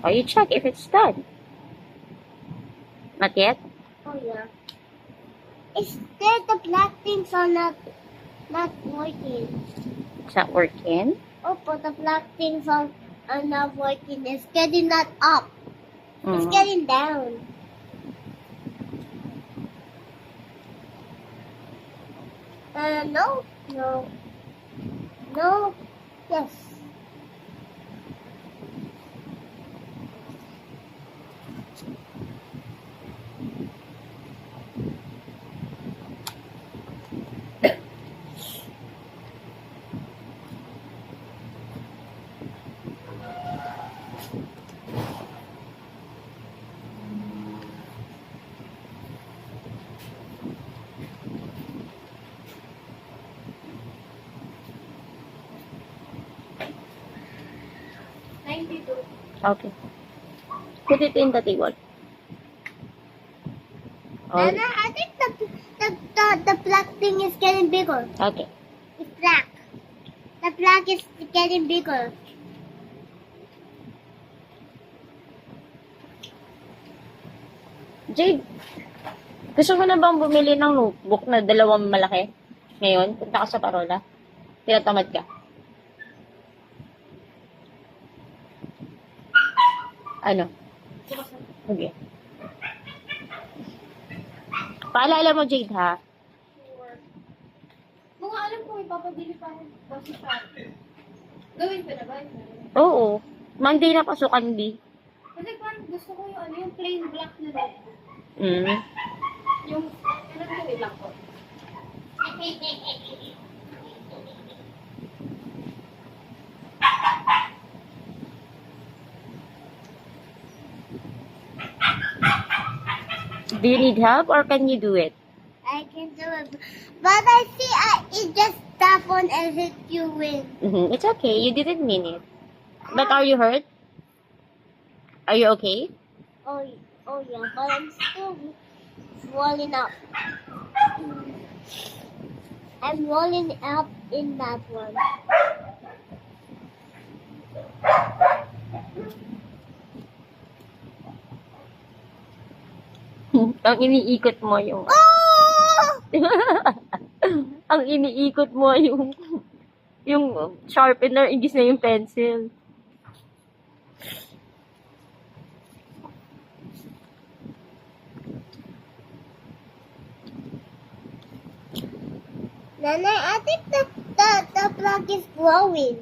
Oh, you check if it's done. Not yet? Oh yeah. It's there. The black things are not working. It's not working? Oh, but the black things are not working. It's getting not up. It's getting down. No. Yes. Okay. Put it in the table. Oh, And I think the black thing is getting bigger. okay. It's black. The black is getting bigger. Jade, gusto mo na bang bumili ng notebook na 2 malaki? Ngayon, punta ka sa Parola. Tinatamad ka. Ano? Okay. Paalala mo, Jade, ha? Kung alam ko, ipapabili pa ako sa Shopee. Gawin ko na ba? Oo. Monday na pasukan, B. Kasi parang gusto ko yung yung plain black na notebook. Yung, ano ko, black ko. Do you need help or can you do it? I can do it. But I see it just tap on and hit you with. It's okay. You didn't mean it. But are you hurt? Are you okay? Oh yeah, but I'm still rolling up. I'm rolling up in that one. Ang iniikot mo yung... Ang iniikot mo yung sharpener imbis na yung pencil. Nanay, I think the plug is blowing.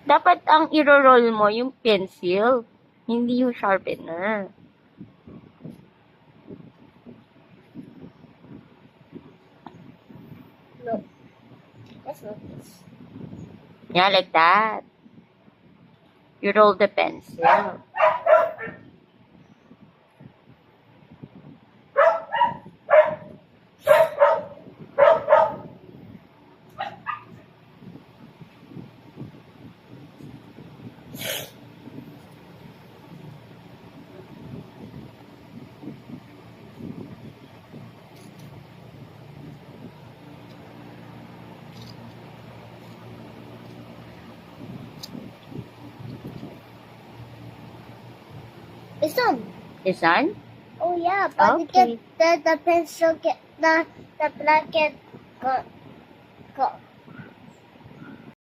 Dapat ang iro-roll mo yung pencil, hindi yung sharpener. No, that's not this. Yeah, like that. You roll the pencil. It's on. Is on? Oh yeah, but Okay. the pencil get the black get got